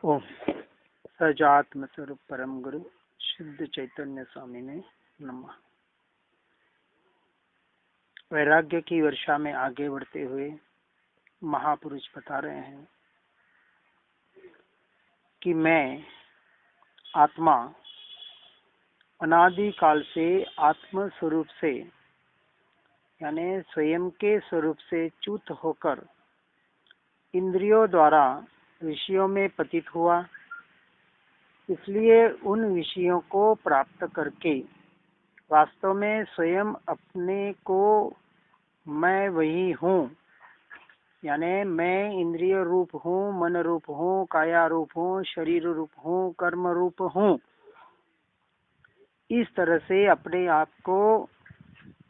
ओम सजात्म स्वरूप परम गुरु शुद्ध चैतन्य स्वामी ने नमः। वैराग्य की वर्षा में आगे बढ़ते हुए महापुरुष बता रहे हैं कि मैं आत्मा अनादि काल से आत्म स्वरूप से यानी स्वयं के स्वरूप से च्युत होकर इंद्रियों द्वारा विषयों में पतित हुआ। इसलिए उन विषयों को प्राप्त करके वास्तव में स्वयं अपने को मैं वही हूँ, यानी मैं इंद्रिय रूप हूँ, मन रूप हूँ, काया रूप हूँ, शरीर रूप हूँ, कर्म रूप हूँ। इस तरह से अपने आप को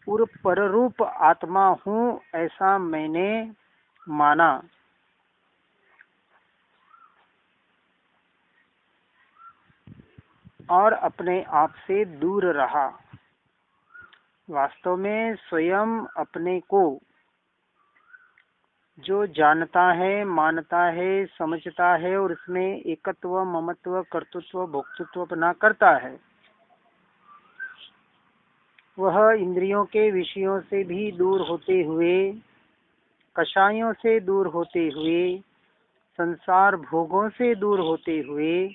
पररूप आत्मा हूँ ऐसा मैंने माना। और अपने आप से दूर रहा। वास्तव में स्वयं अपने को जो जानता है, मानता है, समझता है और उसमें एकत्व, ममत्व, कर्तृत्व, भोक्तृत्व बना करता है, वह इंद्रियों के विषयों से भी दूर होते हुए, कषायों से दूर होते हुए, संसार भोगों से दूर होते हुए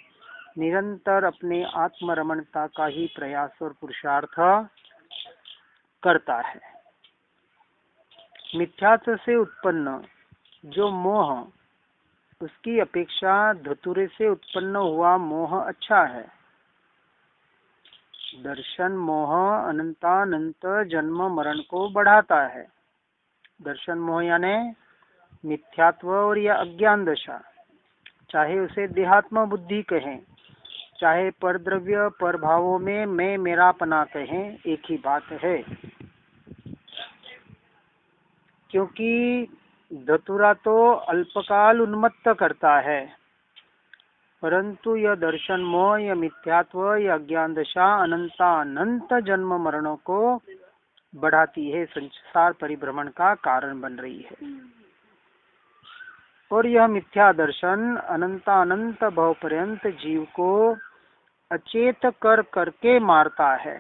निरंतर अपने आत्मरमणता का ही प्रयास और पुरुषार्थ करता है। मिथ्यात्व से उत्पन्न जो मोह, उसकी अपेक्षा धतुरे से उत्पन्न हुआ मोह अच्छा है। दर्शन मोह अनंतानंत जन्म मरण को बढ़ाता है। दर्शन मोह यानी मिथ्यात्व और या अज्ञान दशा, चाहे उसे देहात्म बुद्धि कहें, चाहे पर द्रव्य पर भावों में मैं मेरापना कहें, एक ही बात है। क्योंकि धतुरा तो अल्पकाल उन्मत्त करता है, परंतु यह दर्शन मोह, यह मिथ्यात्व, यह अज्ञान दशा अनंत जन्म मरणों को बढ़ाती है, संसार परिभ्रमण का कारण बन रही है। और यह मिथ्या दर्शन अनंत भव पर्यंत जीव को अचेत कर करके मारता है।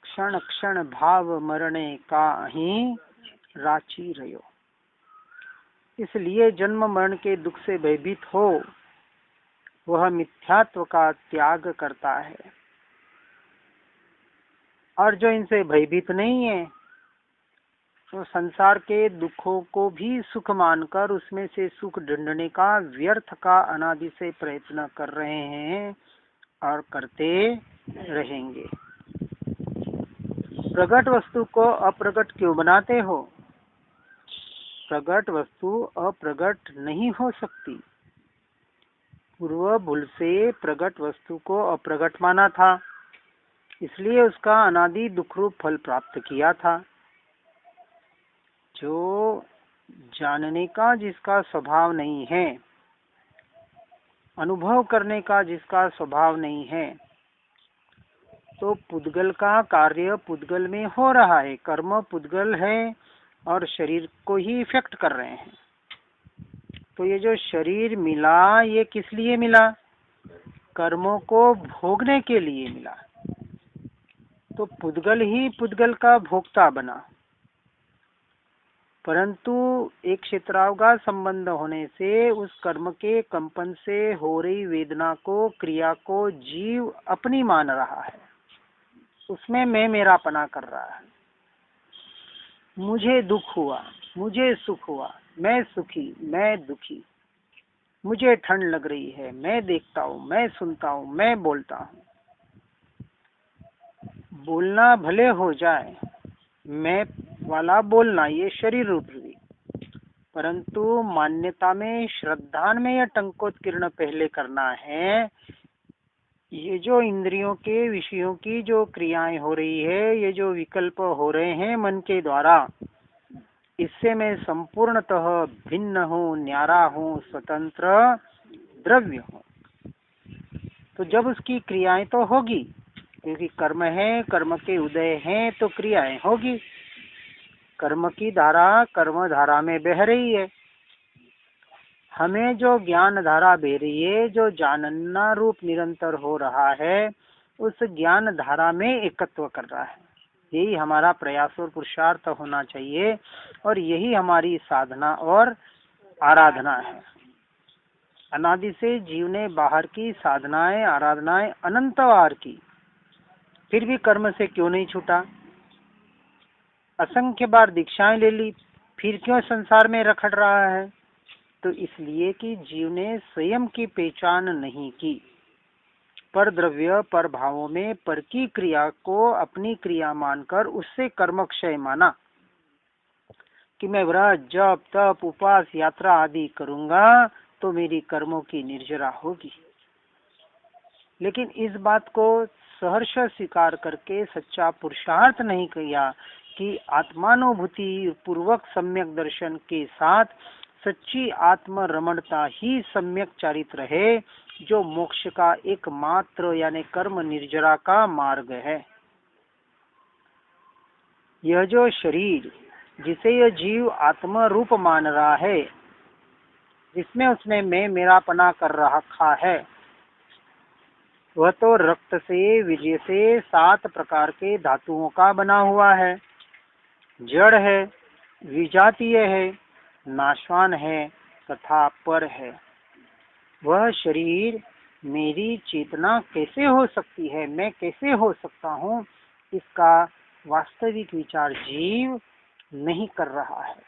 क्षण क्षण भाव मरणे का ही राची रहो। इसलिए जन्म मरण के दुख से भयभीत हो वह मिथ्यात्व का त्याग करता है। और जो इनसे भयभीत नहीं है तो संसार के दुखों को भी सुख मानकर उसमें से सुख ढूंढने का व्यर्थ का अनादि से प्रयत्न कर रहे हैं और करते रहेंगे। प्रकट वस्तु को अप्रकट क्यों बनाते हो? प्रकट वस्तु अप्रकट नहीं हो सकती। पूर्व भूल से प्रकट वस्तु को अप्रकट माना था, इसलिए उसका अनादि दुख रूप फल प्राप्त किया था। जो जानने का जिसका स्वभाव नहीं है, अनुभव करने का जिसका स्वभाव नहीं है, तो पुद्गल का कार्य पुद्गल में हो रहा है। कर्म पुद्गल है और शरीर को ही इफेक्ट कर रहे हैं। तो ये जो शरीर मिला, ये किस लिए मिला? कर्मों को भोगने के लिए मिला। तो पुद्गल ही पुद्गल का भोक्ता बना, परंतु एक क्षेत्रावगाह संबंध होने से उस कर्म के कंपन से हो रही वेदना को, क्रिया को जीव अपनी मान रहा है। उसमें मैं मेरापना कर रहा है। मुझे दुख हुआ, मुझे सुख हुआ, मैं सुखी, मैं दुखी, मुझे ठंड लग रही है, मैं देखता हूँ, मैं सुनता हूँ, मैं बोलता हूँ। बोलना भले हो जाए, मैं वाला बोलना, ये शरीर रूपी, परंतु मान्यता में, श्रद्धा में यह टंकोत्कीर्ण पहले करना है। ये जो इंद्रियों के विषयों की जो क्रियाएं हो रही है, ये जो विकल्प हो रहे हैं मन के द्वारा, इससे मैं संपूर्णतः भिन्न हूँ, न्यारा हूँ, स्वतंत्र द्रव्य हूँ। तो जब उसकी क्रियाएं तो होगी, क्योंकि कर्म है, कर्म के उदय हैं तो क्रियाएं होगी। कर्म की धारा कर्म धारा में बह रही है। हमें जो ज्ञान धारा बह रही है, जो जानना रूप निरंतर हो रहा है, उस ज्ञान धारा में एकत्व कर रहा है। यही हमारा प्रयास और पुरुषार्थ होना चाहिए और यही हमारी साधना और आराधना है। अनादि से जीव ने बाहर की साधनाएं आराधनाएं अनंत बार की, फिर भी कर्म से क्यों नहीं छूटा? असंख्य बार दीक्षाएं ले ली, फिर क्यों संसार में रखड़ रहा है? तो इसलिए कि जीव ने स्वयं की पहचान नहीं की। पर द्रव्य पर भावों में पर की क्रिया को अपनी क्रिया मानकर उससे कर्मक्षय माना कि मैं व्रत जप तप उपवास यात्रा आदि करूंगा तो मेरी कर्मों की निर्जरा होगी। लेकिन इस बात को सहर्ष स्वीकार करके सच्चा पुरुषार्थ नहीं किया कि आत्मानुभूति पूर्वक सम्यक दर्शन के साथ सच्ची आत्म रमणता ही सम्यक चारित्र है, जो मोक्ष का एकमात्र यानी कर्म निर्जरा का मार्ग है। यह जो शरीर जिसे यह जीव आत्म रूप मान रहा है, जिसमें उसने मैं मेरापना कर रखा है, वह तो रक्त से वीर्य से 7 प्रकार के धातुओं का बना हुआ है, जड़ है, विजातीय है, नाशवान है तथा पर है। वह शरीर मेरी चेतना कैसे हो सकती है, मैं कैसे हो सकता हूँ, इसका वास्तविक विचार जीव नहीं कर रहा है।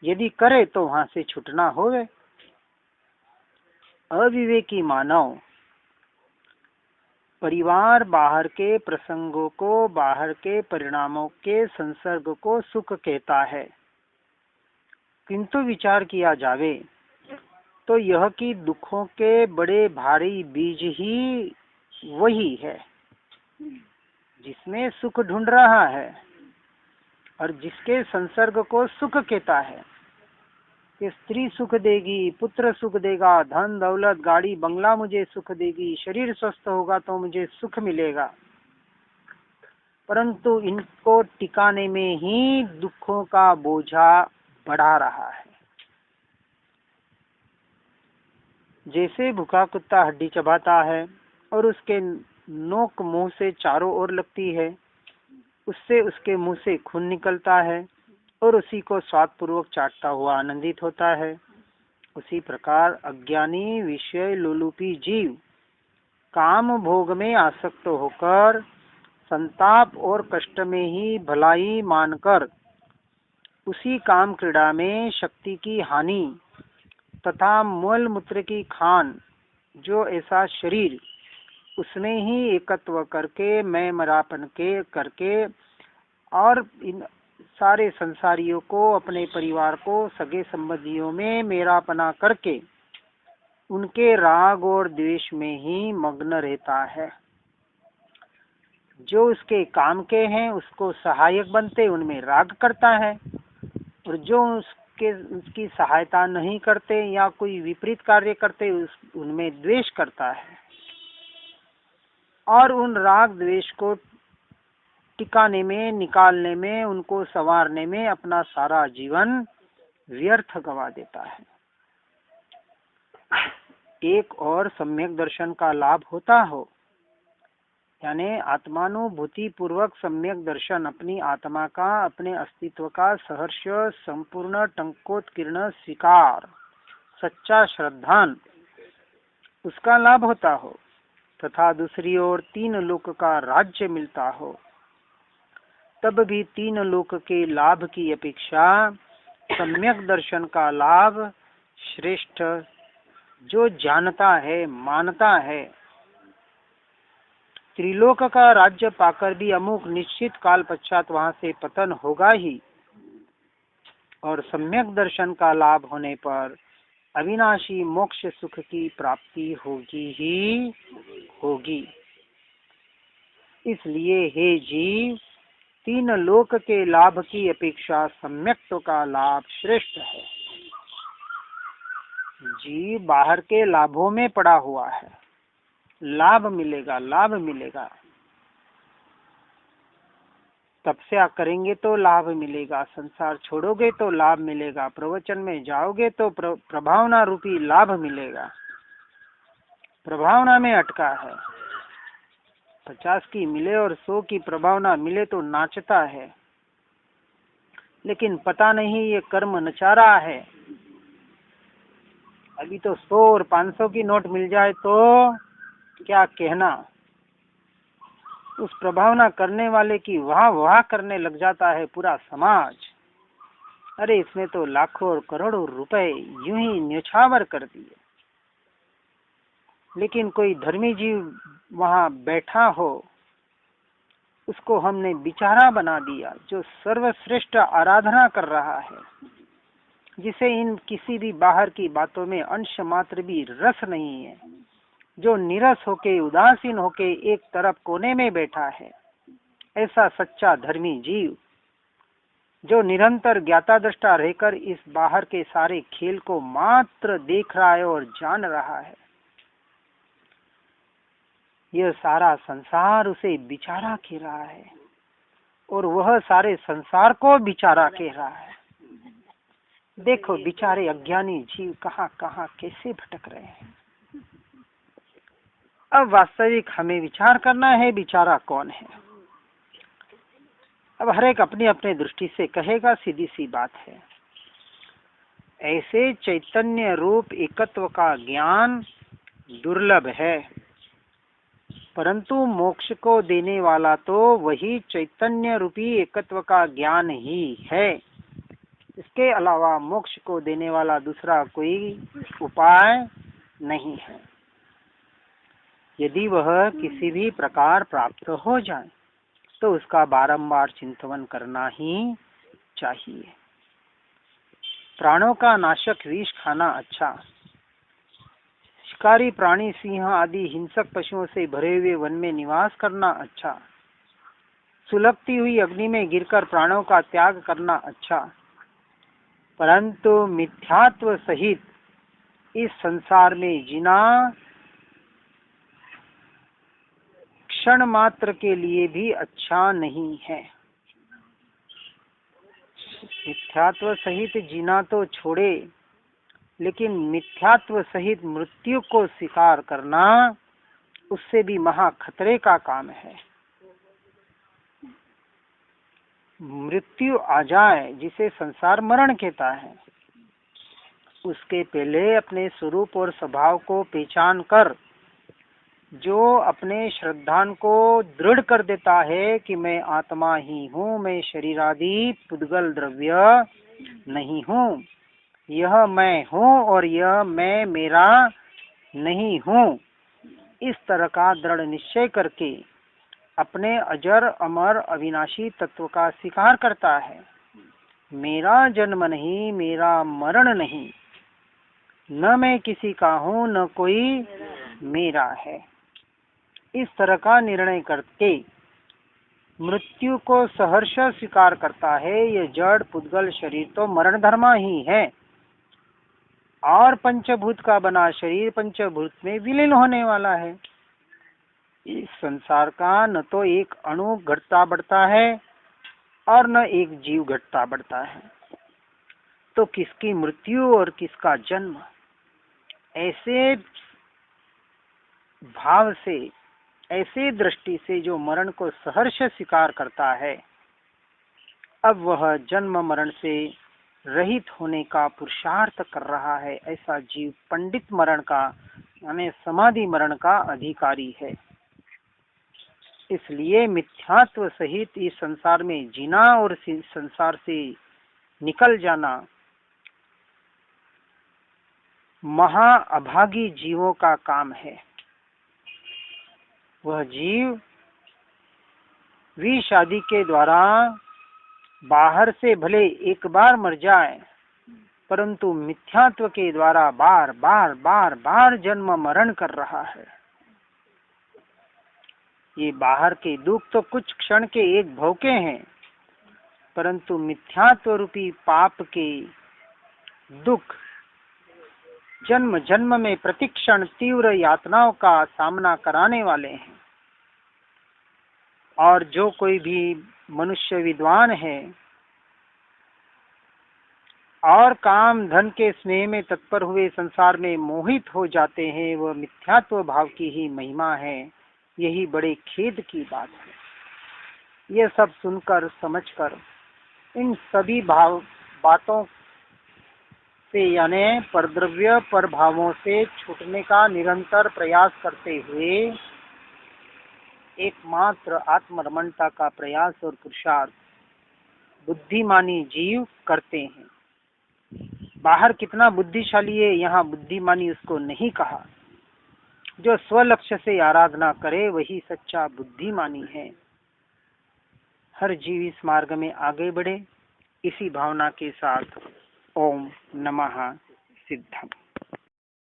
यदि करे तो वहां से छूटना होवे। अविवेकी मानव परिवार बाहर के प्रसंगों को, बाहर के परिणामों के संसर्ग को सुख कहता है, किंतु विचार किया जावे तो यह कि दुखों के बड़े भारी बीज ही वही है जिसमें सुख ढूंढ रहा है और जिसके संसर्ग को सुख कहता है कि स्त्री सुख देगी, पुत्र सुख देगा, धन दौलत गाड़ी बंगला मुझे सुख देगी, शरीर स्वस्थ होगा तो मुझे सुख मिलेगा। परंतु इनको टिकाने में ही दुखों का बोझा बढ़ा रहा है। जैसे भूखा कुत्ता हड्डी चबाता है और उसके नोक मुंह से चारों ओर लगती है, उससे उसके मुंह से खून निकलता है और उसी को स्वाद पूर्वक चाटता हुआ आनंदित होता है, उसी प्रकार अज्ञानी विषय लोलुपी जीव काम भोग में आसक्त होकर संताप और कष्ट में ही भलाई मानकर उसी काम क्रीड़ा में शक्ति की हानि तथा मल मूत्र की खान, जो ऐसा शरीर उसमें ही एकत्व करके मैं मरापन के करके और इन सारे संसारियों को, अपने परिवार को, सगे संबंधियों में मेरापना करके उनके राग और द्वेष में ही मग्न रहता है। जो उसके काम के हैं उसको सहायक बनते उनमें राग करता है, और जो उसकी सहायता नहीं करते या कोई विपरीत कार्य करते उनमें द्वेष करता है। और उन राग द्वेष को टिकाने में, निकालने में, उनको संवारने में अपना सारा जीवन व्यर्थ गवा देता है। एक और सम्यक दर्शन का लाभ होता हो, यानी आत्मानुभूति पूर्वक सम्यक दर्शन, अपनी आत्मा का, अपने अस्तित्व का सहर्ष संपूर्ण टंकोत्कीर्ण स्वीकार, सच्चा श्रद्धान, उसका लाभ होता हो तथा दूसरी ओर 3 लोक का राज्य मिलता हो, तब भी 3 लोक के लाभ की अपेक्षा सम्यक दर्शन का लाभ श्रेष्ठ। जो जानता है, मानता है, त्रिलोक का राज्य पाकर भी अमुक निश्चित काल पश्चात वहां से पतन होगा ही, और सम्यक दर्शन का लाभ होने पर अविनाशी मोक्ष सुख की प्राप्ति होगी ही होगी। इसलिए हे जीव, 3 लोक के लाभ की अपेक्षा सम्यक्त्व का लाभ श्रेष्ठ है। जीव बाहर के लाभों में पड़ा हुआ है, लाभ मिलेगा, लाभ मिलेगा। तपस्या करेंगे तो लाभ मिलेगा, संसार छोड़ोगे तो लाभ मिलेगा, प्रवचन में जाओगे तो प्रभावना रूपी लाभ मिलेगा। प्रभावना में अटका है। 50 की मिले और 100 की प्रभावना मिले तो नाचता है, लेकिन पता नहीं ये कर्म नचा रहा है। अभी तो 100 और 500 की नोट मिल जाए तो क्या कहना। उस प्रभावना करने वाले की वाह वाह करने लग जाता है पूरा समाज। अरे इसने तो लाखों और करोड़ों रुपए यूं ही न्यौछावर कर दिए। लेकिन कोई धर्मी जीव वहां बैठा हो, उसको हमने बेचारा बना दिया, जो सर्वश्रेष्ठ आराधना कर रहा है, जिसे इन किसी भी बाहर की बातों में अंश मात्र भी रस नहीं है, जो निरस होके उदासीन होके एक तरफ कोने में बैठा है। ऐसा सच्चा धर्मी जीव जो निरंतर ज्ञाता दृष्टा रहकर इस बाहर के सारे खेल को मात्र देख रहा है और जान रहा है, यह सारा संसार उसे बिचारा कह रहा है और वह सारे संसार को बिचारा कह रहा है। देखो बिचारे अज्ञानी जीव कहाँ कहाँ कैसे भटक रहे हैं। अब वास्तविक हमें विचार करना है, बिचारा कौन है। अब हर एक अपनी अपनी दृष्टि से कहेगा, सीधी सी बात है। ऐसे चैतन्य रूप एकत्व का ज्ञान दुर्लभ है, परंतु मोक्ष को देने वाला तो वही चैतन्य रूपी एकत्व का ज्ञान ही है। इसके अलावा मोक्ष को देने वाला दूसरा कोई उपाय नहीं है। यदि वह किसी भी प्रकार प्राप्त हो जाए तो उसका बारंबार चिंतन करना ही चाहिए। प्राणों का नाशक विष खाना अच्छा, शिकारी प्राणी सिंह आदि हिंसक पशुओं से भरे हुए वन में निवास करना अच्छा, सुलगती हुई अग्नि में गिरकर प्राणों का त्याग करना अच्छा, परंतु मिथ्यात्व सहित इस संसार में जीना क्षण मात्र के लिए भी अच्छा नहीं है। मिथ्यात्व सहित जीना तो छोड़े, लेकिन मिथ्यात्व सहित मृत्यु को स्वीकार करना उससे भी महा खतरे का काम है। मृत्यु आ जाए, जिसे संसार मरण कहता है, उसके पहले अपने स्वरूप और स्वभाव को पहचान कर जो अपने श्रद्धान को दृढ़ कर देता है कि मैं आत्मा ही हूँ, मैं शरीरादि पुद्गल द्रव्य नहीं हूँ, यह मैं हूँ और यह मैं मेरा नहीं हूँ, इस तरह का दृढ़ निश्चय करके अपने अजर अमर अविनाशी तत्व का स्वीकार करता है। मेरा जन्म नहीं, मेरा मरण नहीं, न मैं किसी का हूँ न कोई मेरा है। इस तरह का निर्णय करके मृत्यु को सहर्ष स्वीकार करता है। यह जड़ पुद्गल शरीर तो मरण धर्मा ही है और पंचभूत का बना शरीर पंचभूत में विलीन होने वाला है। इस संसार का न तो एक अणु घटता बढ़ता है और न एक जीव घटता बढ़ता है, तो किसकी मृत्यु और किसका जन्म। ऐसे भाव से, ऐसे दृष्टि से जो मरण को सहर्ष स्वीकार करता है, अब वह जन्म मरण से रहित होने का पुरुषार्थ कर रहा है। ऐसा जीव पंडित मरण का यानी समाधि मरण का अधिकारी है। इसलिए मिथ्यात्व सहित इस संसार में जीना और संसार से निकल जाना महा अभागी जीवों का काम है। वह जीव विष आदि के द्वारा बाहर से भले एक बार मर जाए, परंतु मिथ्यात्व के द्वारा बार बार बार बार जन्म मरण कर रहा है। ये बाहर के दुख तो कुछ क्षण के एक भौके हैं, परंतु मिथ्यात्व रूपी पाप के दुख जन्म जन्म में प्रतिक्षण तीव्र यातनाओं का सामना कराने वाले हैं। और जो कोई भी मनुष्य विद्वान है और काम धन के स्नेह में तत्पर हुए संसार में मोहित हो जाते हैं, वह मिथ्यात्व भाव की ही महिमा है। यही बड़े खेद की बात है। यह सब सुनकर समझकर इन सभी बातों से यानी परद्रव्य पर भावों से छूटने का निरंतर प्रयास करते हुए एकमात्र आत्मरमणता का प्रयास और पुरुषार्थ बुद्धिमानी जीव करते हैं। बाहर कितना बुद्धिशाली है, यहाँ बुद्धिमानी उसको नहीं कहा। जो स्वलक्ष्य से आराधना करे वही सच्चा बुद्धिमानी है। हर जीव इस मार्ग में आगे बढ़े, इसी भावना के साथ ओम नमः सिद्धम।